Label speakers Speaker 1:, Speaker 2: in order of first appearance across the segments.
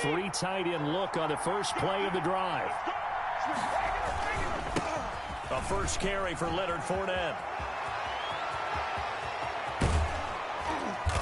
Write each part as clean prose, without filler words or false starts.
Speaker 1: three tight end look on the first play of the drive. A first carry for Leonard Fournette.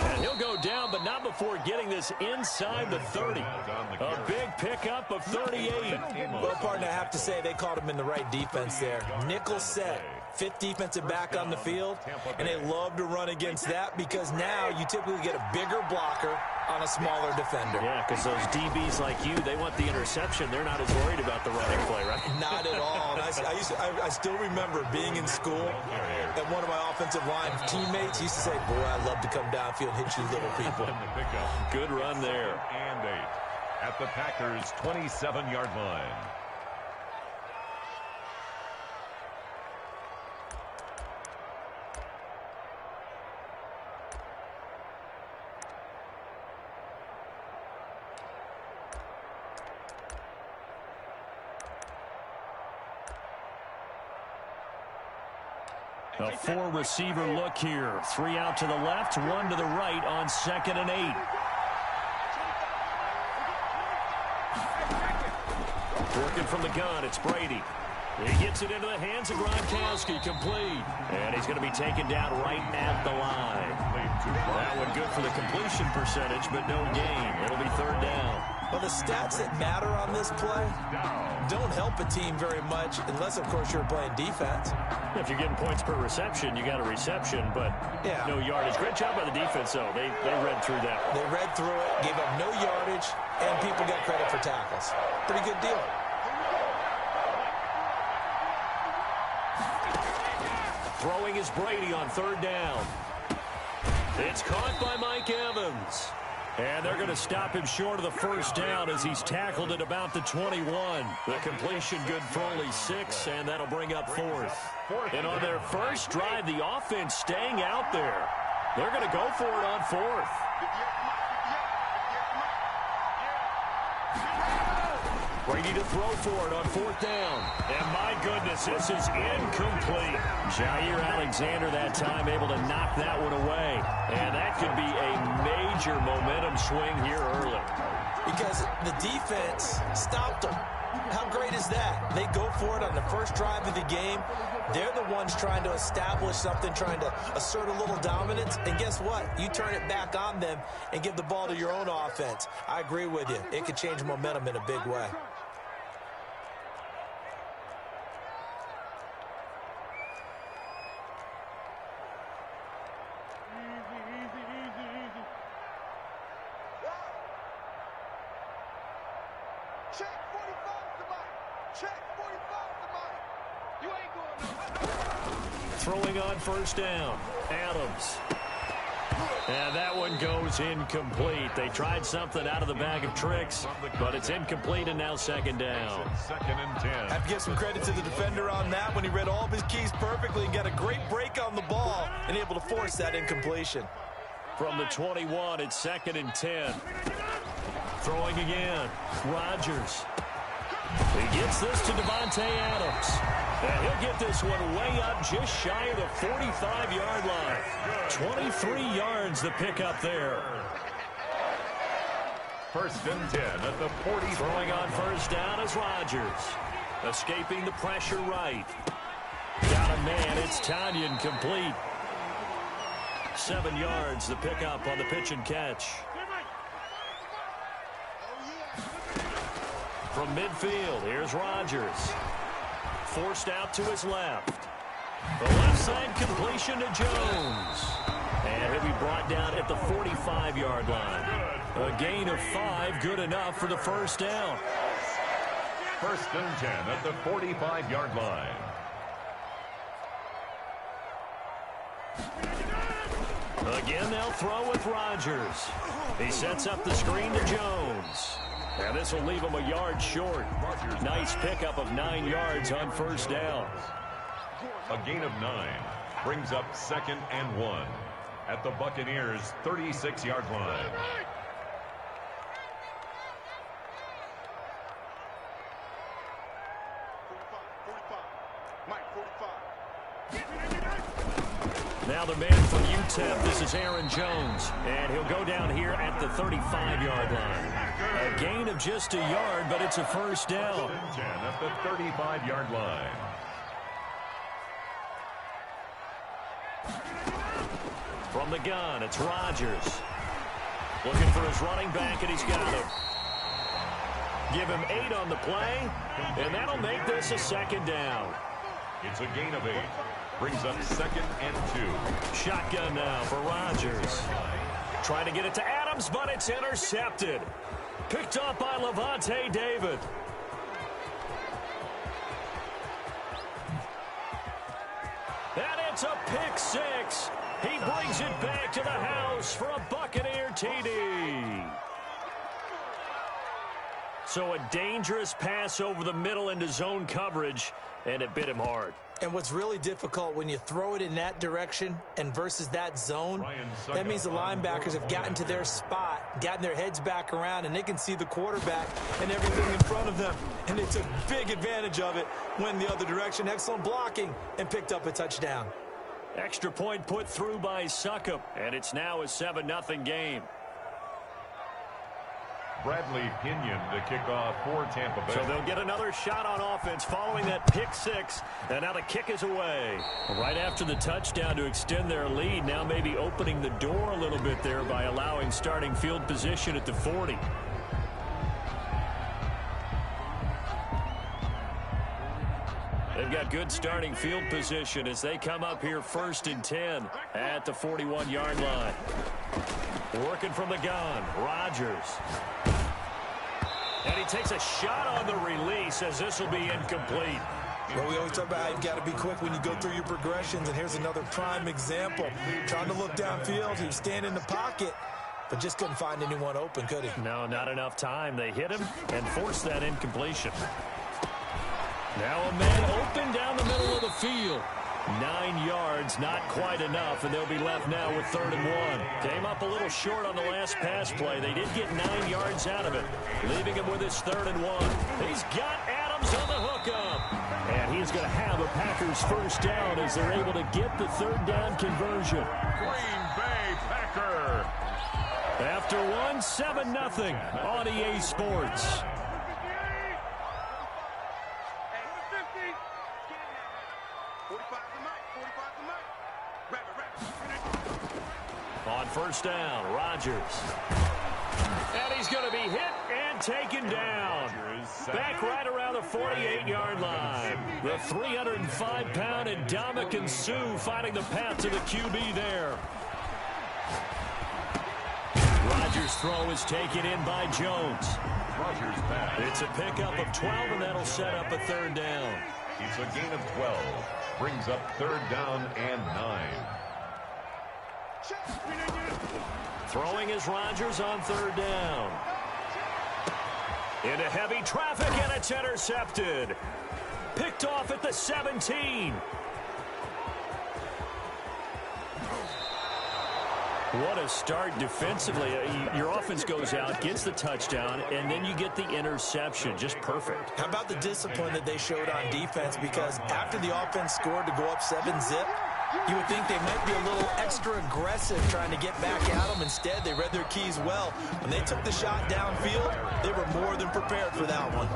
Speaker 1: And he'll go down, but not before getting this inside the 30. A big pickup of 38.
Speaker 2: Well, partner, I have to say they called him in the right defense there. Nickel set. Fifth defensive back on the field, and they love to run against that because now you typically get a bigger blocker on a smaller defender.
Speaker 1: Yeah, because those DBs like you, they want the interception. They're not as worried about the running play, right?
Speaker 2: Not at all. And I still remember being in school, and one of my offensive line teammates used to say, boy, I'd love to come downfield and hit you little people.
Speaker 1: Good run there.
Speaker 3: And 8 at the Packers' 27-yard line.
Speaker 1: A four-receiver look here. 3 out to the left, 1 to the right on 2nd and 8. Working from the gun, it's Brady. He gets it into the hands of Gronkowski, complete. And he's going to be taken down right at the line. That one good for the completion percentage, but no gain. It'll be 3rd down.
Speaker 2: Well, the stats that matter on this play don't help a team very much unless, of course, you're playing defense.
Speaker 1: If you're getting points per reception, you got a reception, but no yardage. Great job by the defense, though. They read through that one.
Speaker 2: They read through it, gave up no yardage, and people got credit for tackles. Pretty good deal.
Speaker 1: Throwing is Brady on 3rd down. It's caught by Mike Evans. And they're going to stop him short of the 1st down as he's tackled at about the 21. The completion good for only 6, and that'll bring up 4th. And on their first drive, the offense staying out there. They're going to go for it on 4th. Brady to throw for it on 4th down. And my goodness, this is incomplete. Jair Alexander that time able to knock that one away. And that could be a major momentum swing here early.
Speaker 2: Because the defense stopped them. How great is that? They go for it on the first drive of the game. They're the ones trying to establish something, trying to assert a little dominance. And guess what? You turn it back on them and give the ball to your own offense. I agree with you. It could change momentum in a big way.
Speaker 1: Throwing on 1st down. Adams. And that one goes incomplete. They tried something out of the bag of tricks, but it's incomplete, and now 2nd down.
Speaker 3: 2nd and 10.
Speaker 2: I have to give some credit to the defender on that when he read all of his keys perfectly and got a great break on the ball and able to force that incompletion.
Speaker 1: From the 21, it's 2nd and 10. Throwing again. Rodgers. He gets this to Devontae Adams. And he'll get this one way up just shy of the 45-yard line. 23 yards the pickup there.
Speaker 3: 1st and 10 at the 40.
Speaker 1: Throwing on 1st down is Rodgers. Escaping the pressure right. Down a man, it's Tanyan complete. 7 yards the pickup on the pitch and catch. From midfield, here's Rodgers. Forced out to his left. The left side completion to Jones. And he'll be brought down at the 45-yard line. A gain of 5, good enough for the 1st down.
Speaker 3: 1st and 10 at the 45-yard line.
Speaker 1: Again, they'll throw with Rodgers. He sets up the screen to Jones. And this will leave him a yard short. Nice pickup of 9 yards on 1st down.
Speaker 3: A gain of 9 brings up 2nd and 1 at the Buccaneers' 36-yard line.
Speaker 1: Now the man from UTEP, this is Aaron Jones. And he'll go down here at the 35-yard line. A gain of just a yard, but it's a first down.
Speaker 3: 10 at the 35-yard line.
Speaker 1: From the gun, it's Rodgers. Looking for his running back, and he's got him. Give him 8 on the play, and that'll make this a second down.
Speaker 3: It's a gain of 8. Brings up 2nd and 2.
Speaker 1: Shotgun now for Rodgers. Trying to get it to Adams, but it's intercepted. Picked up by Levante David. And it's a pick 6. He brings it back to the house for a Buccaneer TD. So a dangerous pass over the middle into zone coverage, and it bit him hard.
Speaker 2: And what's really difficult when you throw it in that direction and versus that zone, that means the linebackers have gotten to their spot, gotten their heads back around, and they can see the quarterback and everything in front of them. And they took big advantage of it, went the other direction, excellent blocking, and picked up a touchdown.
Speaker 1: Extra point put through by Succop, and it's now a 7-0 game.
Speaker 3: Bradley Pinion to kick off for Tampa Bay.
Speaker 1: So they'll get another shot on offense following that pick 6, and now the kick is away. Right after the touchdown to extend their lead, now maybe opening the door a little bit there by allowing starting field position at the 40. They've got good starting field position as they come up here 1st and 10 at the 41-yard line. Working from the gun, Rodgers. And he takes a shot on the release as this will be incomplete.
Speaker 2: Well, we always talk about how you've got to be quick when you go through your progressions, and here's another prime example. Trying to look downfield, he was standing in the pocket, but just couldn't find anyone open, could he?
Speaker 1: No, not enough time. They hit him and forced that incompletion. Now a man open down the middle of the field. 9 yards, not quite enough, and they'll be left now with 3rd and 1. Came up a little short on the last pass play. They did get 9 yards out of it, leaving him with his 3rd and 1. He's got Adams on the hookup. And he's going to have a Packers first down as they're able to get the 3rd down conversion.
Speaker 3: Green Bay Packer.
Speaker 1: After 7-0 on EA Sports. On 1st down, Rodgers. And he's going to be hit and taken down. Back right around the 48-yard line. The 305-pound Ndamukong Suh finding the path to the QB there. Rodgers' throw is taken in by Jones. It's a pickup of 12, and that'll set up a 3rd down.
Speaker 3: It's a gain of 12. Brings up 3rd down and 9.
Speaker 1: Throwing is Rodgers on 3rd down. Into heavy traffic, and it's intercepted. Picked off at the 17. What a start defensively. Your offense goes out, gets the touchdown, and then you get the interception. Just perfect.
Speaker 2: How about the discipline that they showed on defense? Because after the offense scored to go up 7-zip, you would think they might be a little extra aggressive trying to get back at them. Instead, they read their keys well. When they took the shot downfield, they were more than prepared for that one.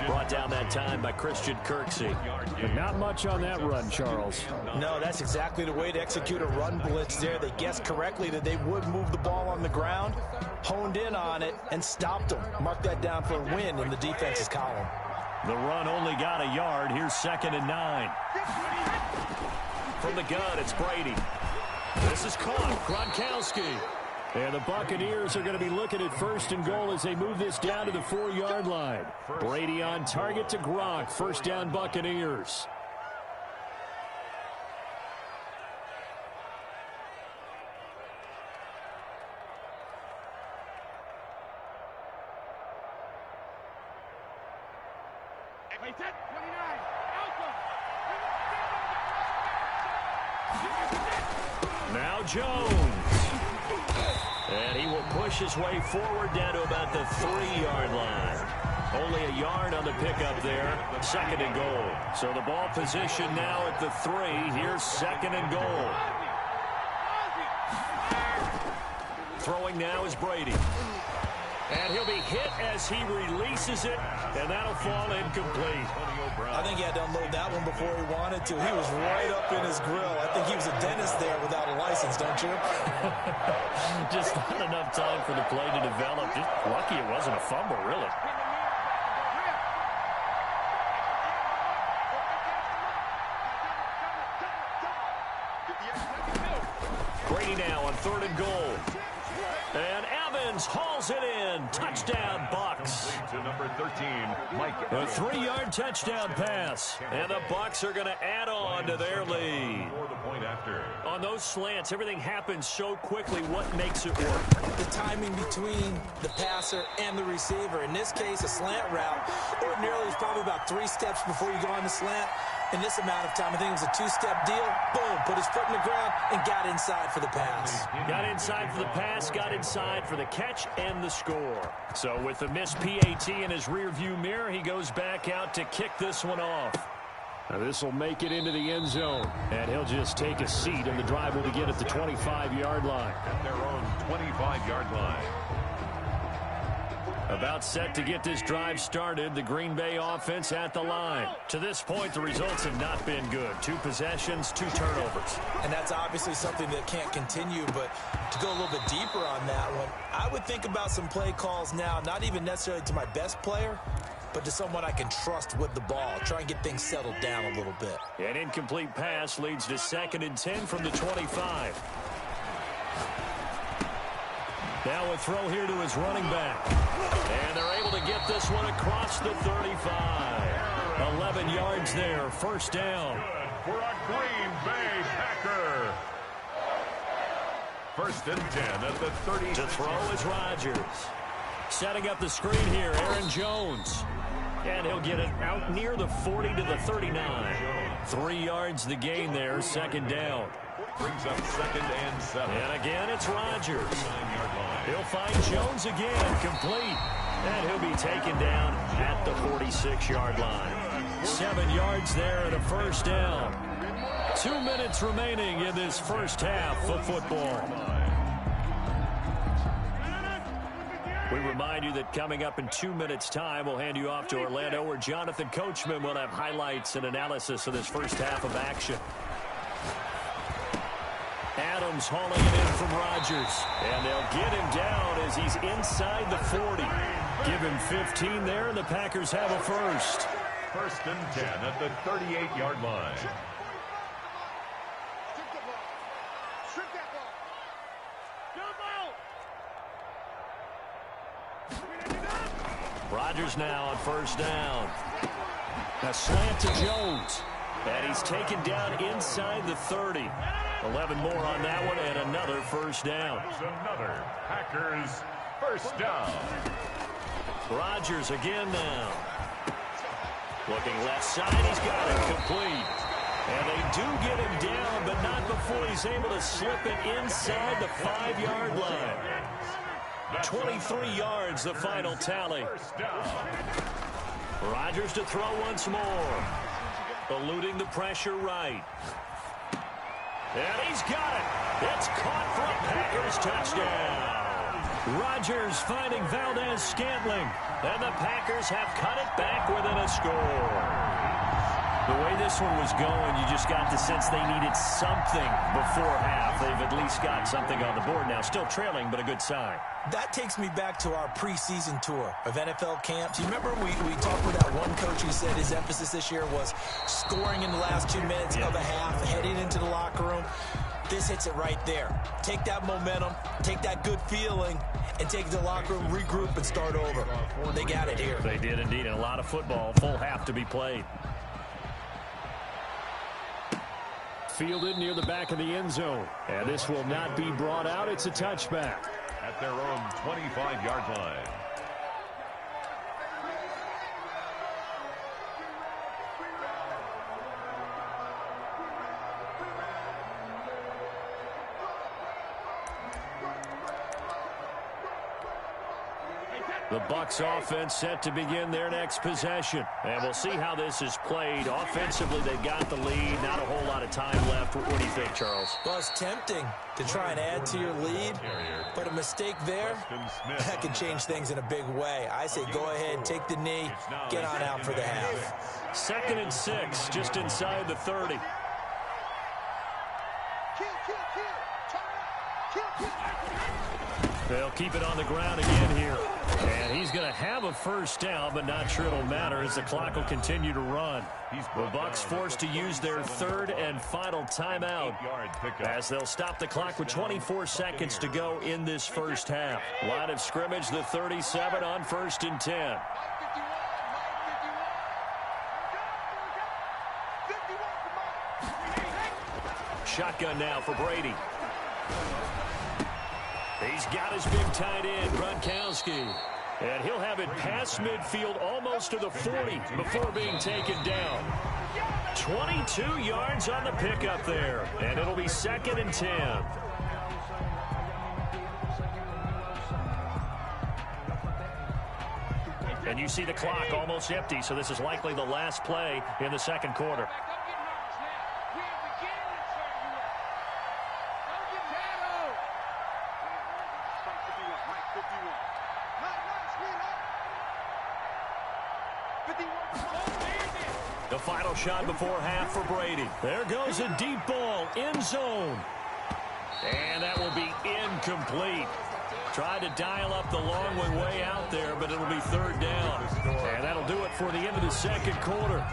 Speaker 1: Brought down that time by Christian Kirksey.
Speaker 4: But not much on that run, Charles.
Speaker 2: No, that's exactly the way to execute a run blitz there. They guessed correctly that they would move the ball on the ground, honed in on it, and stopped them. Mark that down for a win in the defense's column.
Speaker 1: The run only got a yard. Here's 2nd and 9. From the gun, it's Brady. This is caught. Gronkowski. And the Buccaneers are going to be looking at 1st and goal as they move this down to the 4-yard line. Brady on target to Gronk. 1st down, Buccaneers. Now Jones. And he will push his way forward down to about the 3-yard line. Only a yard on the pickup there. 2nd and goal. So the ball position now at the 3. Here's 2nd and goal. Throwing now is Brady. And he'll be hit as he releases it, and that'll fall incomplete.
Speaker 2: I think he had to unload that one before he wanted to. He was right up in his grill. I think he was a dentist there without a license, don't you?
Speaker 1: Just not enough time for the play to develop. Just lucky it wasn't a fumble, really. Brady now on 3rd and goal. And Evans hauls it in. Touchdown, Bucks.
Speaker 3: To number 13, Mike.
Speaker 1: A 3-yard touchdown pass. And the Bucks are going to add on to their lead.
Speaker 3: For the point after.
Speaker 1: On those slants, everything happens so quickly. What makes it work?
Speaker 2: The timing between the passer and the receiver. In this case, a slant route. Ordinarily, it's probably about 3 steps before you go on the slant. In this amount of time, I think it was a 2-step deal. Boom, put his foot in the ground and got inside for the pass.
Speaker 1: Got inside for the pass, got inside for the catch and the score. So with the missed PAT in his rearview mirror, he goes back out to kick this one off. Now this will make it into the end zone, and he'll just take a seat, and the drive will begin at the 25-yard line.
Speaker 3: At their own 25-yard line.
Speaker 1: About set to get this drive started, the Green Bay offense at the line. To this point, the results have not been good. 2 possessions, 2 turnovers.
Speaker 2: And that's obviously something that can't continue, but to go a little bit deeper on that one, I would think about some play calls now, not even necessarily to my best player, but to someone I can trust with the ball. Try and get things settled down a little bit.
Speaker 1: An incomplete pass leads to 2nd and 10 from the 25. Now a throw here to his running back. And they're able to get this one across the 35. 11 yards there, 1st down.
Speaker 3: Good for a Green Bay Packer. 1st and 10 at the 30.
Speaker 1: To throw is Rodgers. Setting up the screen here, Aaron Jones. And he'll get it out near the 40 to the 39. 3 yards the gain there, 2nd down.
Speaker 3: Brings up 2nd and 7.
Speaker 1: And again, it's Rodgers.
Speaker 3: 9-yard line.
Speaker 1: He'll find Jones again, complete. And he'll be taken down at the 46-yard line. 7 yards there and a 1st down. 2 minutes remaining in this first half of football. We remind you that coming up in 2 minutes' time, we'll hand you off to Orlando, where Jonathan Coachman will have highlights and analysis of this first half of action. Adams hauling it in from Rodgers. And they'll get him down as he's inside the 40. Give him 15 there, and the Packers have a 1st.
Speaker 3: 1st and 10 at the 38-yard line.
Speaker 1: Rodgers now on 1st down. A slant to Jones. And he's taken down inside the 30. 11 more on that one, and another 1st down.
Speaker 3: Another Packers 1st down.
Speaker 1: Rodgers again now. Looking left side, he's got it complete. And they do get him down, but not before he's able to slip it inside the 5-yard line. 23 yards, the final tally. Rodgers to throw once more. Eluding the pressure right. And he's got it. It's caught for a Packers touchdown. Rodgers finding Valdez-Scantling. And the Packers have cut it back within a score. The way this one was going, you just got the sense they needed something before half. They've at least got something on the board now. Still trailing, but a good sign.
Speaker 2: That takes me back to our preseason tour of NFL camps. You remember we talked with that one coach who said his emphasis this year was scoring in the last 2 minutes of a half, heading into the locker room. This hits it right there. Take that momentum, take that good feeling, and take it to the locker room, regroup, and start over. They got it here.
Speaker 1: They did indeed, and a lot of football, full half to be played. Fielded near the back of the end zone. And this will not be brought out. It's a touchback.
Speaker 3: At their own 25-yard line.
Speaker 1: The The Bucs offense set to begin their next possession. And we'll see how this is played. Offensively, they've got the lead. Not a whole lot of time left. What do you think, Charles?
Speaker 2: Well, it's tempting to try and add to your lead, but a mistake there, that can change things in a big way. I say go ahead, take the knee, get on out for the half.
Speaker 1: 2nd and 6, just inside the 30. They'll keep it on the ground again here. And he's going to have a first down, but not sure it'll matter as the clock will continue to run. The Bucs forced to use their 3rd and final timeout as they'll stop the clock with 24 seconds to go in this first half. Line of scrimmage, the 37 on 1st and 10. Shotgun now for Brady. He's got his big tight end, Gronkowski. And he'll have it past midfield almost to the 40 before being taken down. 22 yards on the pickup there. And it'll be 2nd and 10. And you see the clock almost empty, so this is likely the last play in the second quarter. The final shot before half for Brady. There goes a deep ball, end zone. And that will be incomplete. Tried to dial up the long way out there, but it'll be 3rd down. And that'll do it for the end of the second quarter.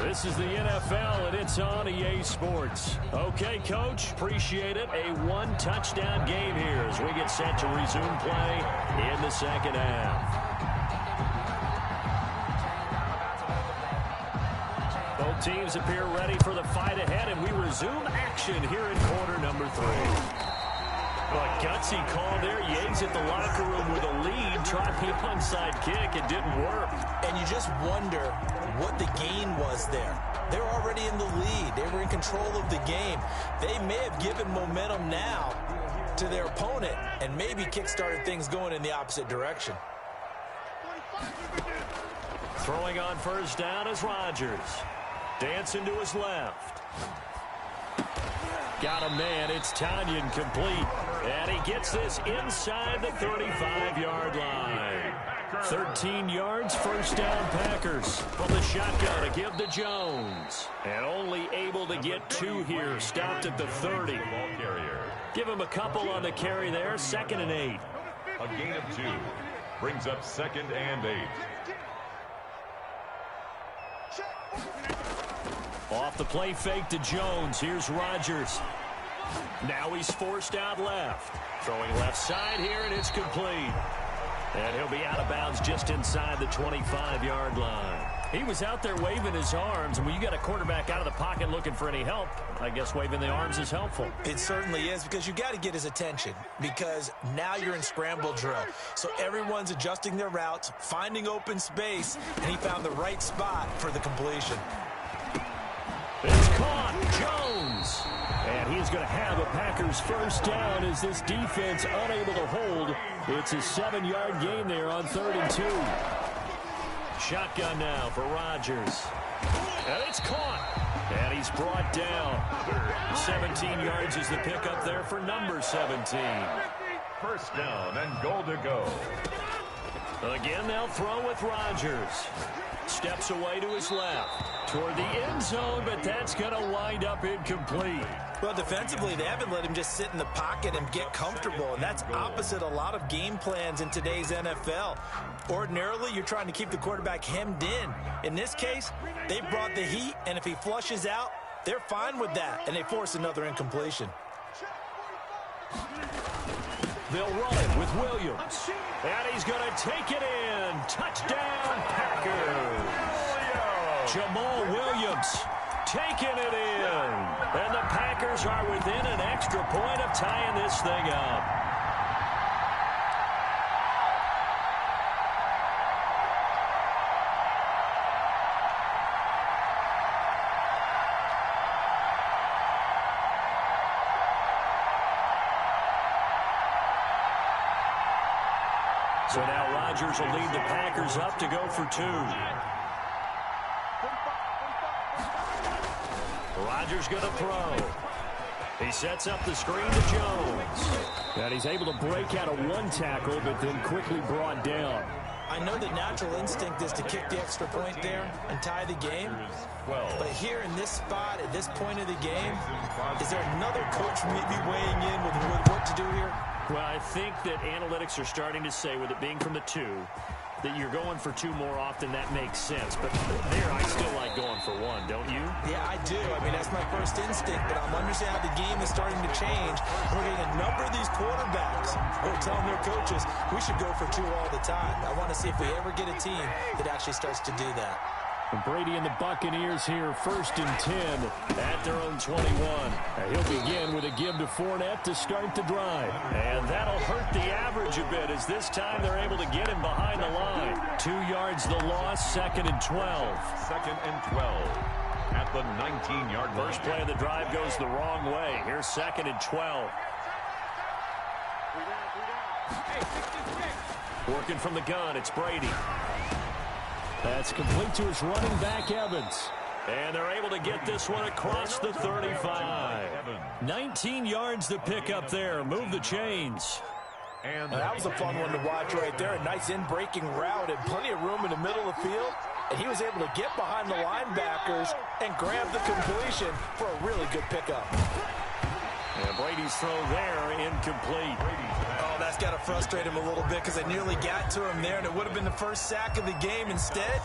Speaker 1: This is the NFL, and it's on EA Sports. Okay, Coach, appreciate it. A 1-touchdown game here as we get set to resume play in the second half. Both teams appear ready for the fight ahead, and we resume action here in quarter number 3. Well, a gutsy call there. Yates at the locker room with a lead. Tried the onside kick. It didn't work.
Speaker 2: And you just wonder what the gain was there. They're already in the lead. They were in control of the game. They may have given momentum now to their opponent and maybe kick-started things going in the opposite direction.
Speaker 1: Throwing on first down is Rodgers. Dancing to his left. Got a man. It's Tanyan complete. And he gets this inside the 35-yard line. 13 yards, first down Packers. From the shotgun to give to Jones. And only able to get 2 here. Stopped at the 30. Give him a couple on the carry there. 2nd and 8.
Speaker 3: A gain of 2. Brings up 2nd and 8.
Speaker 1: Off the play fake to Jones. Here's Rodgers. Now he's forced out left. Throwing left side here, and it's complete. And he'll be out of bounds just inside the 25-yard line. He was out there waving his arms, and when you got a quarterback out of the pocket looking for any help, I guess waving the arms is helpful.
Speaker 2: It certainly is, because you got to get his attention, because now you're in scramble drill. So everyone's adjusting their routes, finding open space, and he found the right spot for the completion.
Speaker 1: It's caught. Jones. And he's going to have a Packers first down as this defense unable to hold. It's a 7-yard gain there on 3rd and 2. Shotgun now for Rodgers. And it's caught. And he's brought down. 17 yards is the pickup there for number 17.
Speaker 3: First down and goal to go.
Speaker 1: Again, they'll throw with Rodgers. Steps away to his left. Toward the end zone, but that's going to wind up incomplete.
Speaker 2: Well, defensively, they haven't let him just sit in the pocket and get comfortable, and that's opposite a lot of game plans in today's NFL. Ordinarily, you're trying to keep the quarterback hemmed in. In this case, they brought the heat, and if he flushes out, they're fine with that, and they force another incompletion.
Speaker 1: They'll run it with Williams. And he's going to take it in. Touchdown, Packers. Jamal Williams taking it in. And the Packers are within an extra point of tying this thing up. So now Rodgers will lead the Packers up to go for 2. Rodgers going to throw. He sets up the screen to Jones.
Speaker 4: And he's able to break out of one tackle, but then quickly brought down.
Speaker 2: I know the natural instinct is to kick the extra point there and tie the game. But here in this spot, at this point of the game, is there another coach maybe weighing in with what to do here?
Speaker 1: Well, I think that analytics are starting to say, with it being from the 2, that you're going for 2 more often. That makes sense. But there, I still like going for 1, don't you?
Speaker 2: Yeah, I do. I mean, that's my first instinct. But I'm understanding how the game is starting to change. We're getting a number of these quarterbacks who are telling their coaches, we should go for 2 all the time. I want to see if we ever get a team that actually starts to do that.
Speaker 4: And Brady and the Buccaneers here, 1st and 10 at their own 21. He'll begin with a give to Fournette to start the drive.
Speaker 1: And that'll hurt the average a bit, as this time they're able to get him behind the line. 2 yards the loss, 2nd and 12.
Speaker 3: 2nd and 12 at the 19-yard line.
Speaker 1: First play of the drive goes the wrong way. Here's 2nd and 12. Working from the gun, it's Brady.
Speaker 4: That's complete to his running back, Evans.
Speaker 1: And they're able to get this one across the 35. 19 yards to pick up there. Move the chains.
Speaker 2: And that was a fun one to watch right there. A nice in-breaking route and plenty of room in the middle of the field. And he was able to get behind the linebackers and grab the completion for a really good pickup.
Speaker 1: And Brady's throw there, incomplete.
Speaker 2: Oh, that's got to frustrate him a little bit because they nearly got to him there, and it would have been the first sack of the game. Instead,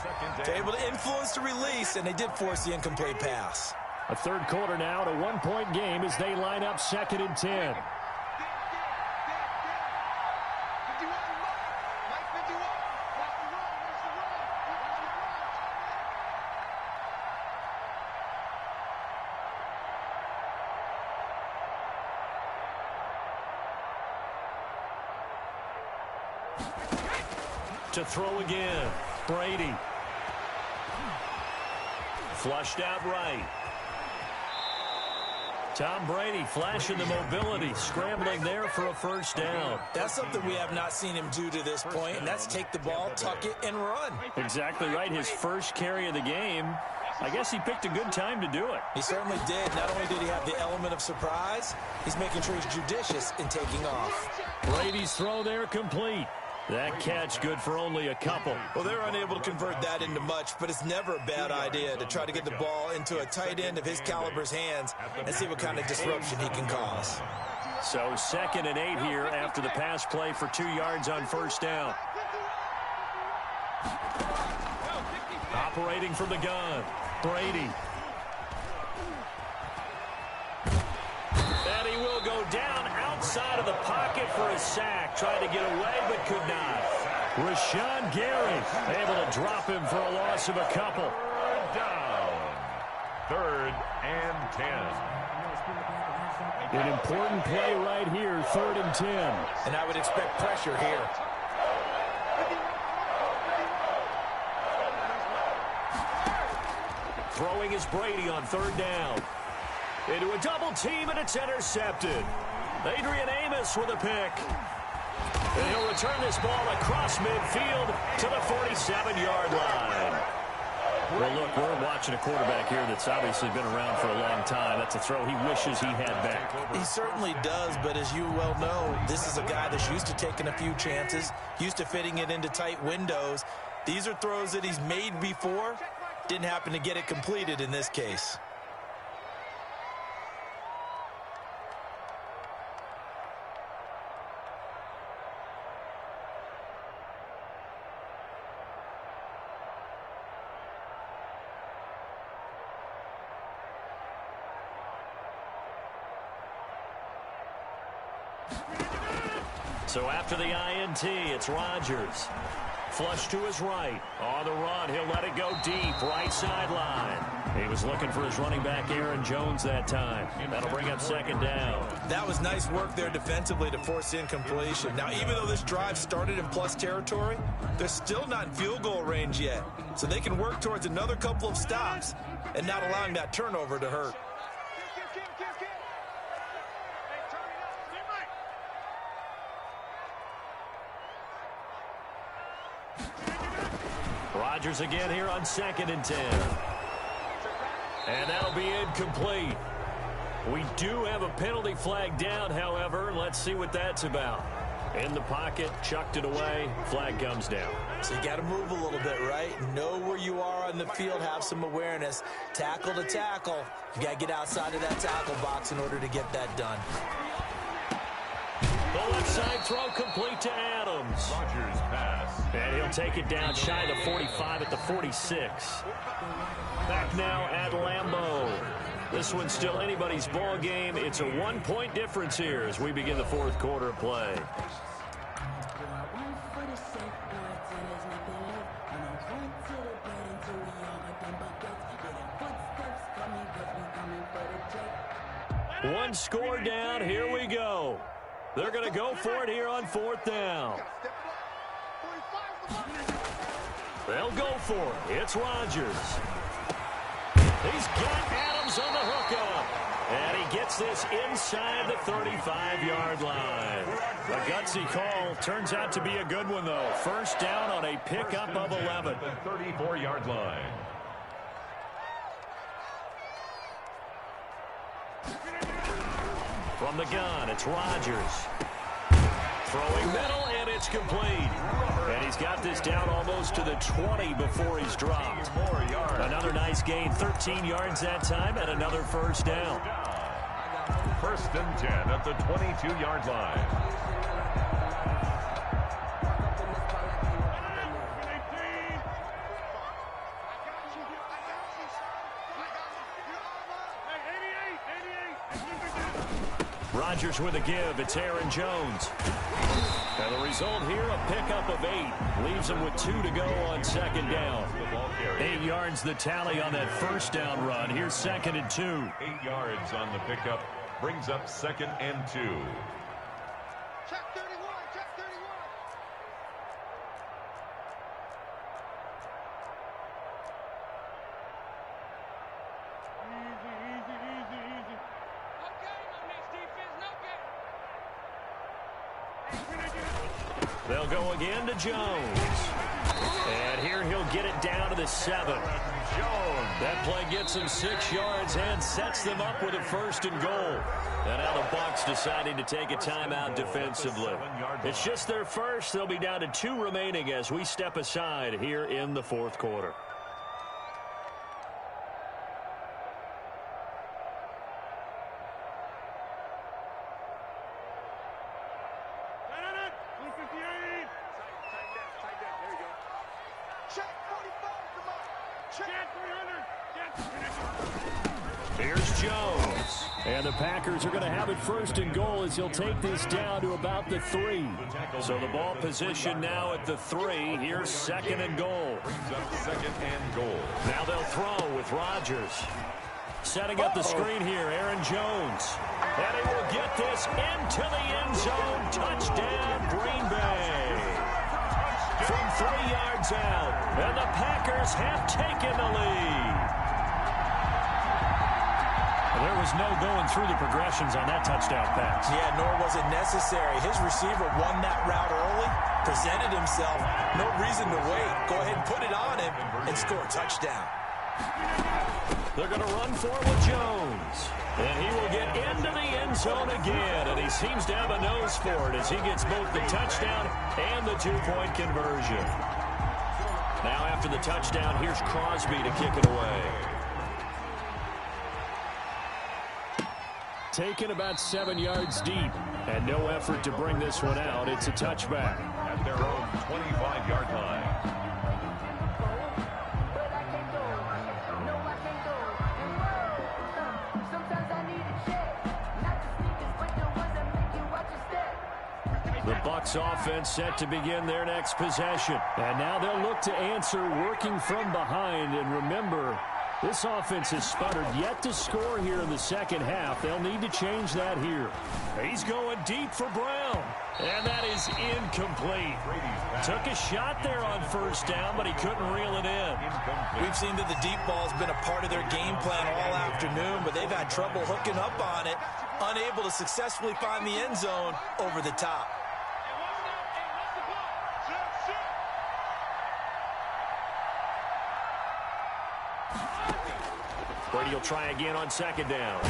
Speaker 2: they're able to influence the release, and they did force the incomplete pass.
Speaker 4: A third quarter now, at a 1-point game as they line up 2nd and 10.
Speaker 1: To throw again, Brady. Flushed out right. Tom Brady flashing the mobility, scrambling there for a first down.
Speaker 2: That's something we have not seen him do to this point, and that's take the ball, tuck it, and run.
Speaker 1: Exactly right. His first carry of the game. I guess he picked a good time to do it.
Speaker 2: He certainly did. Not only did he have the element of surprise, he's making sure he's judicious in taking off.
Speaker 1: Brady's throw there complete. That catch good for only a couple.
Speaker 2: Well, they're unable to convert that into much, but it's never a bad idea to try to get the ball into a tight end of his caliber's hands and see what kind of disruption he can cause.
Speaker 1: So 2nd and 8 here after the pass play for 2 yards on first down. Operating from the gun, Brady. And he will go down outside of the pocket for a sack. Tried to get away, but could not. Rashawn Gary able to drop him for a loss of a couple.
Speaker 3: Third down. 3rd and 10.
Speaker 4: An important play right here, 3rd and 10.
Speaker 2: And I would expect pressure here.
Speaker 1: Throwing is Brady on 3rd down. Into a double team, and it's intercepted. Adrian Amos with a pick. And he'll return this ball across midfield to the 47-yard line. Well, look, we're watching a quarterback here that's obviously been around for a long time. That's a throw he wishes he had back.
Speaker 2: He certainly does, but as you well know, this is a guy that's used to taking a few chances, used to fitting it into tight windows. These are throws that he's made before. Didn't happen to get it completed in this case.
Speaker 1: So after the INT, it's Rodgers. Flush to his right. On the run, he'll let it go deep. Right sideline. He was looking for his running back, Aaron Jones, that time. That'll bring up 2nd down.
Speaker 2: That was nice work there defensively to force incompletion. Now, even though this drive started in plus territory, they're still not in field goal range yet. So they can work towards another couple of stops and not allowing that turnover to hurt.
Speaker 1: Rodgers again here on 2nd and 10. And that'll be incomplete. We do have a penalty flag down, however. Let's see what that's about. In the pocket, chucked it away, flag comes down.
Speaker 2: So you got to move a little bit, right? Know where you are on the field, have some awareness. Tackle to tackle. You got to get outside of that tackle box in order to get that done.
Speaker 1: The left side throw complete to Adams.
Speaker 3: Rodgers pass.
Speaker 1: And he'll take it down shy of the 45 at the 46. Back now at Lambeau. This one's still anybody's ball game. It's a 1-point difference here as we begin the 4th quarter of play. One score down. Here we go. They're going to go for it here on 4th down. They'll go for it. It's Rodgers. He's got Adams on the hookup. And he gets this inside the 35-yard line. A gutsy call. Turns out to be a good one, though. First down on a pickup of 11.
Speaker 3: The 34-yard line.
Speaker 1: From the gun, it's Rodgers. Throwing middle, and it's complete. And he's got this down almost to the 20 before he's dropped. Another nice gain, 13 yards that time, and another first down.
Speaker 3: 1st and 10 at the 22-yard line.
Speaker 1: Rodgers with a give. It's Aaron Jones. And the result here, a pickup of 8. Leaves him with 2 to go on 2nd down. 8 yards the tally on that first down run. Here's 2nd and 2.
Speaker 3: 8 yards on the pickup. Brings up 2nd and 2.
Speaker 5: Check 31. Check 31. Easy. Okay, no next defense, no game.
Speaker 1: They'll go again to Jones. And here he'll get it down to the 7.
Speaker 3: Jones.
Speaker 1: That play gets him 6 yards and sets them up with a 1st and goal. And now the Bucs deciding to take a timeout defensively. It's just their first. They'll be down to 2 remaining as we step aside here in the 4th quarter. Here's Jones. And the Packers are going to have it 1st and goal as he'll take this down to about the 3. So the ball position now at the 3. Here's 2nd and goal.
Speaker 3: Brings up 2nd and goal.
Speaker 1: Now they'll throw with Rodgers. Setting up the screen here, Aaron Jones. And he will get this into the end zone. Touchdown, Green Bay. From 3 yards out. And the Packers have taken the lead. There was no going through the progressions on that touchdown pass.
Speaker 2: Yeah, nor was it necessary. His receiver won that route early, presented himself. No reason to wait. Go ahead and put it on him and score a touchdown.
Speaker 1: They're going to run for it with Jones. And he will get into the end zone again. And he seems to have a nose for it as he gets both the touchdown and the 2-point conversion. Now after the touchdown, here's Crosby to kick it away. Taken about 7 yards deep. And no effort to bring this one out. It's a touchback.
Speaker 3: At their own 25-yard line.
Speaker 1: The Bucs offense set to begin their next possession. And now they'll look to answer working from behind. And remember, this offense has sputtered yet to score here in the second half. They'll need to change that here. He's going deep for Brown. And that is incomplete. Took a shot there on 1st down, but he couldn't reel it in.
Speaker 2: We've seen that the deep ball has been a part of their game plan all afternoon, but they've had trouble hooking up on it, unable to successfully find the end zone over the top.
Speaker 1: Brady will try again on second down.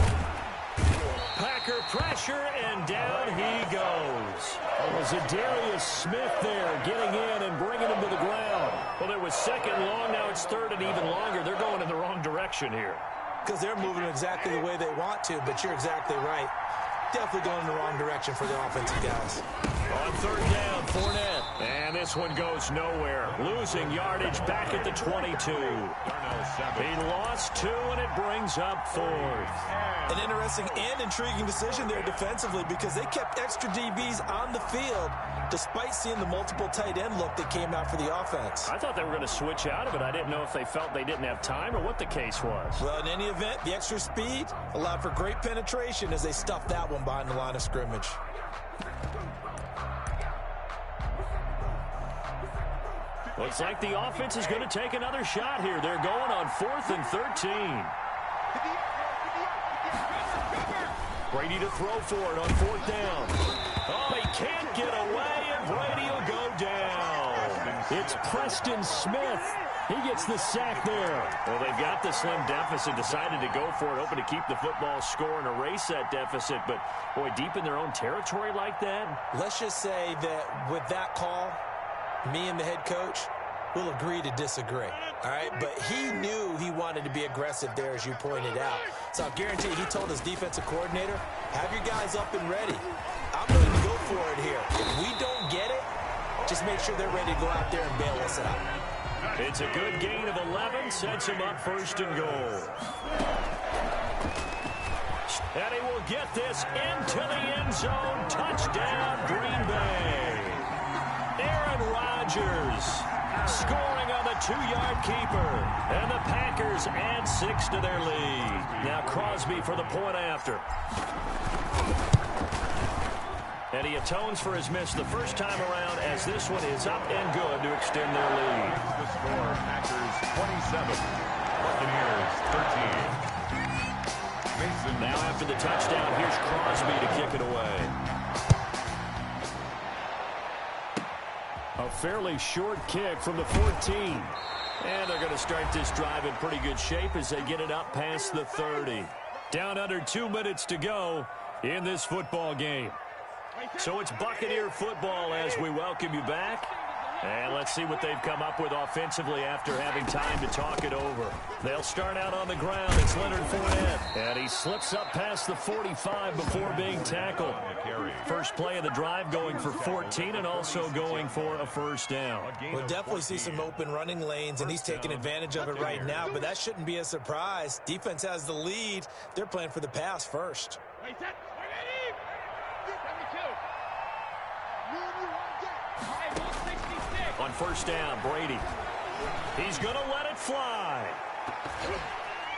Speaker 1: Packer pressure, and down he goes.
Speaker 4: It was Darius Smith there getting in and bringing him to the ground.
Speaker 1: Well, it was second long. Now it's third and even longer. They're going in the wrong direction here.
Speaker 2: Because they're moving exactly the way they want to, but you're exactly right. Definitely going in the wrong direction for the offensive guys.
Speaker 1: On third down, Fournette. And this one goes nowhere. Losing yardage back at the 22. He lost 2, and it brings up 4th.
Speaker 2: An interesting and intriguing decision there defensively because they kept extra DBs on the field despite seeing the multiple tight end look that came out for the offense.
Speaker 1: I thought they were going to switch out of it. I didn't know if they felt they didn't have time or what the case was.
Speaker 2: Well, in any event, the extra speed allowed for great penetration as they stuffed that one behind the line of scrimmage.
Speaker 1: Looks like the offense is going to take another shot here. They're going on 4th and 13. Brady to throw for it on 4th down. Oh, he can't get away, and Brady will go down.
Speaker 4: It's Preston Smith. He gets the sack there.
Speaker 1: Well, they've got the slim deficit, decided to go for it, hoping to keep the football score and erase that deficit. But, boy, deep in their own territory like that.
Speaker 2: Let's just say that with that call, me and the head coach will agree to disagree. All right, but he knew he wanted to be aggressive there, as you pointed out. So I'll guarantee you, he told his defensive coordinator, have your guys up and ready. I'm willing to go for it here. If we don't get it, just make sure they're ready to go out there and bail us out.
Speaker 1: It's a good gain of 11, sets him up 1st and goal. And he will get this into the end zone. Touchdown, Green Bay. Aaron Rodgers scoring on the 2-yard keeper. And the Packers add 6 to their lead. Now Crosby for the point after. And he atones for his miss the first time around as this one is up and good to extend their lead.
Speaker 3: The score, Packers 27, Buccaneers 13. Mason.
Speaker 1: Now after the touchdown, here's Crosby to kick it away.
Speaker 4: A fairly short kick from the 14.
Speaker 1: And they're going to start this drive in pretty good shape as they get it up past the 30. Down under 2 minutes to go in this football game. So it's Buccaneer football as we welcome you back. And let's see what they've come up with offensively after having time to talk it over. They'll start out on the ground. It's Leonard Fournette. And he slips up past the 45 before being tackled. First play of the drive going for 14 and also going for a first down.
Speaker 2: We'll definitely see some open running lanes, and he's taking advantage of it right now, but that shouldn't be a surprise. Defense has the lead. They're playing for the pass first.
Speaker 1: On first down, Brady. He's going to let it fly.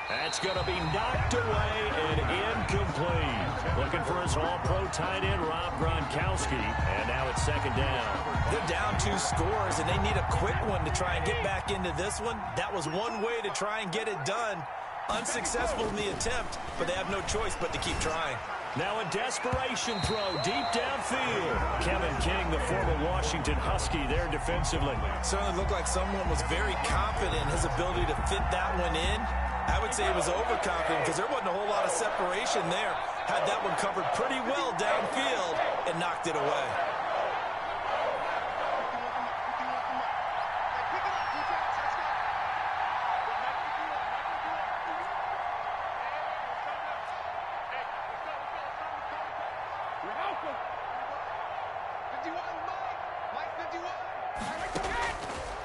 Speaker 1: That's going to be knocked away and incomplete. Looking for his all-pro tight end, Rob Gronkowski. And now it's second down.
Speaker 2: They're down 2 scores, and they need a quick one to try and get back into this one. That was one way to try and get it done. Unsuccessful in the attempt, but they have no choice but to keep trying.
Speaker 1: Now a desperation throw deep downfield. Kevin King, the former Washington Husky, there defensively.
Speaker 2: Certainly looked like someone was very confident in his ability to fit that one in. I would say he was overconfident because there wasn't a whole lot of separation there. Had that one covered pretty well downfield and knocked it away.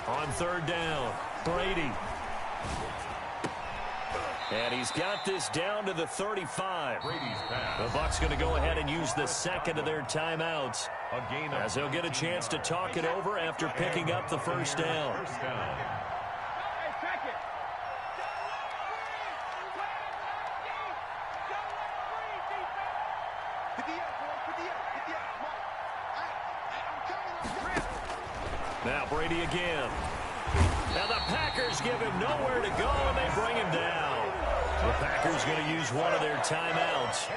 Speaker 1: On third down, Brady. And he's got this down to the 35.
Speaker 3: Brady's pass.
Speaker 1: The Bucs going to go ahead and use the second of their timeouts as they'll get a chance to talk it over after picking up the first down.
Speaker 3: First down.
Speaker 1: Now Brady again. Now the Packers give him nowhere to go, and they bring him down. The Packers going to use one of their timeouts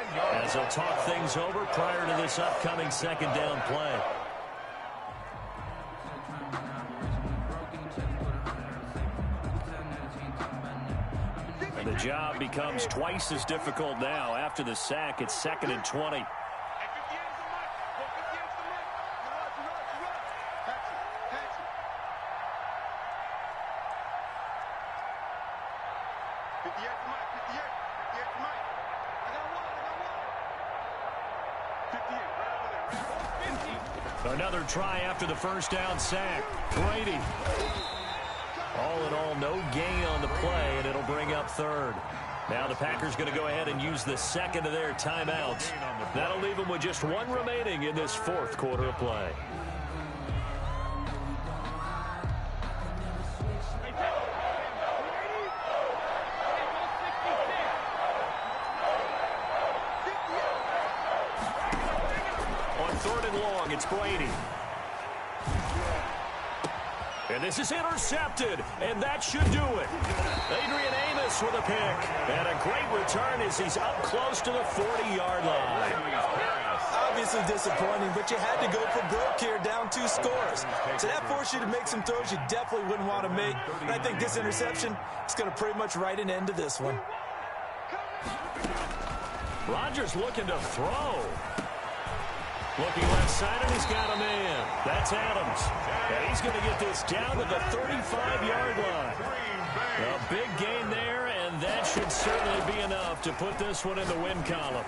Speaker 1: as they'll talk things over prior to this upcoming second down play. The job becomes twice as difficult now. After the sack, it's 2nd and 20. Another try after the first down sack. Brady. All in all, no gain on the play, and it'll bring up 3rd. Now the Packers going to go ahead and use the second of their timeouts. That'll leave them with just one remaining in this 4th quarter of play. On 3rd and long, it's Brady. And this is intercepted, and that should do it. Adrian Amos with a pick. And a great return as he's up close to the 40-yard line.
Speaker 2: Obviously disappointing, but you had to go for broke here, down 2 scores. So that forced you to make some throws you definitely wouldn't want to make. And I think this interception is going to pretty much write an end to this one.
Speaker 1: Rodgers looking to throw. Looking left side, and he's got a man. That's Adams. And he's going to get this down to the 35-yard line. A big gain there, and that should certainly be enough to put this one in the win column.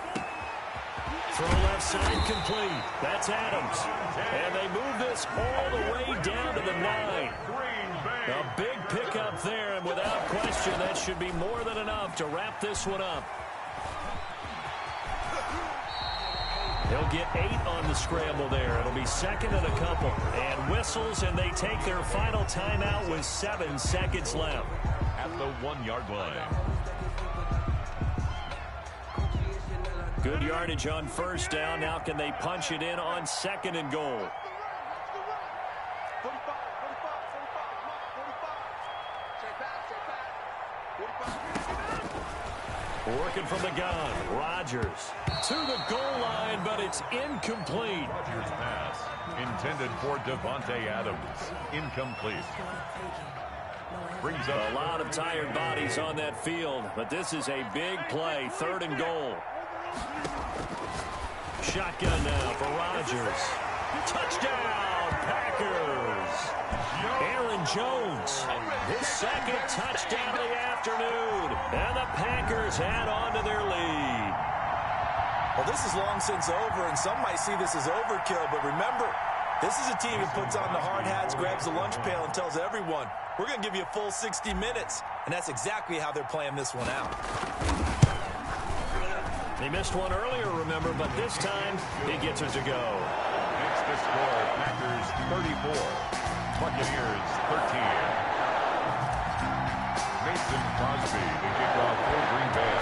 Speaker 1: Throw left side complete. That's Adams. And they move this all the way down to the 9. A big pickup there, and without question, that should be more than enough to wrap this one up. They'll get 8 on the scramble there. It'll be 2nd and a couple. And whistles, and they take their final timeout with 7 seconds left.
Speaker 3: At the 1-yard line.
Speaker 1: Good yardage on 1st down. Now can they punch it in on 2nd and goal? Working from the gun. Rodgers to the goal line, but it's incomplete.
Speaker 3: Rodgers' pass intended for Devontae Adams. Incomplete. Brings up
Speaker 1: a lot of tired bodies on that field, but this is a big play. 3rd and goal. Shotgun now for Rodgers. Touchdown, Packers. Aaron Jones, his 2nd touchdown of the afternoon. And the Packers add on to their lead.
Speaker 2: Well, this is long since over, and some might see this as overkill, but remember, this is a team that puts on the hard hats, grabs the lunch pail, and tells everyone, we're going to give you a full 60 minutes. And that's exactly how they're playing this one out.
Speaker 1: They missed one earlier, remember, but this time he gets it to go.
Speaker 3: Makes the score Packers 34, Buccaneers 13. Mason Crosby to kick off for Green Bay.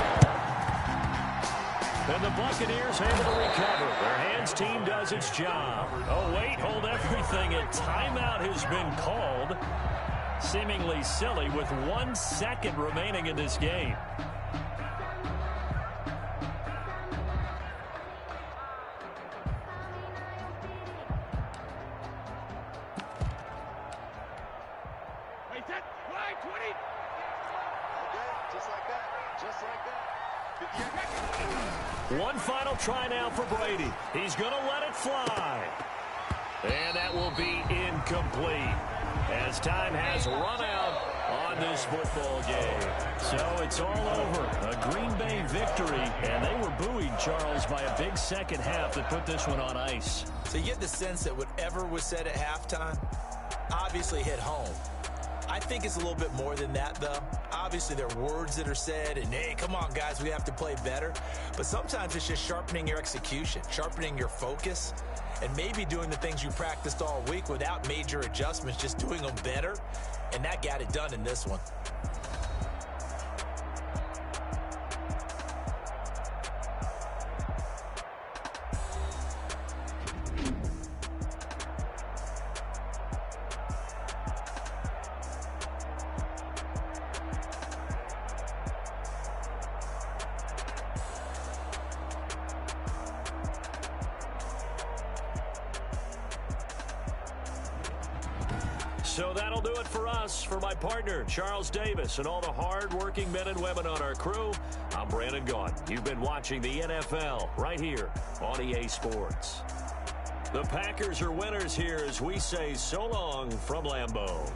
Speaker 1: And the Buccaneers able to recover. Their hands team does its job. Oh, wait, hold everything. A timeout has been called. Seemingly silly with 1 second remaining in this game. One final try now for Brady. He's going to let it fly. And that will be incomplete as time has run out on this football game. So it's all over. A Green Bay victory, and they were buoyed, Charles, by a big second half that put this one on ice.
Speaker 2: So you get the sense that whatever was said at halftime obviously hit home. I think it's a little bit more than that, though. Obviously, there are words that are said, and, hey, come on, guys, we have to play better. But sometimes it's just sharpening your execution, sharpening your focus, and maybe doing the things you practiced all week without major adjustments, just doing them better. And that got it done in this one.
Speaker 1: So that'll do it for us. For my partner, Charles Davis, and all the hard-working men and women on our crew, I'm Brandon Gaudin. You've been watching the NFL right here on EA Sports. The Packers are winners here as we say so long from Lambeau.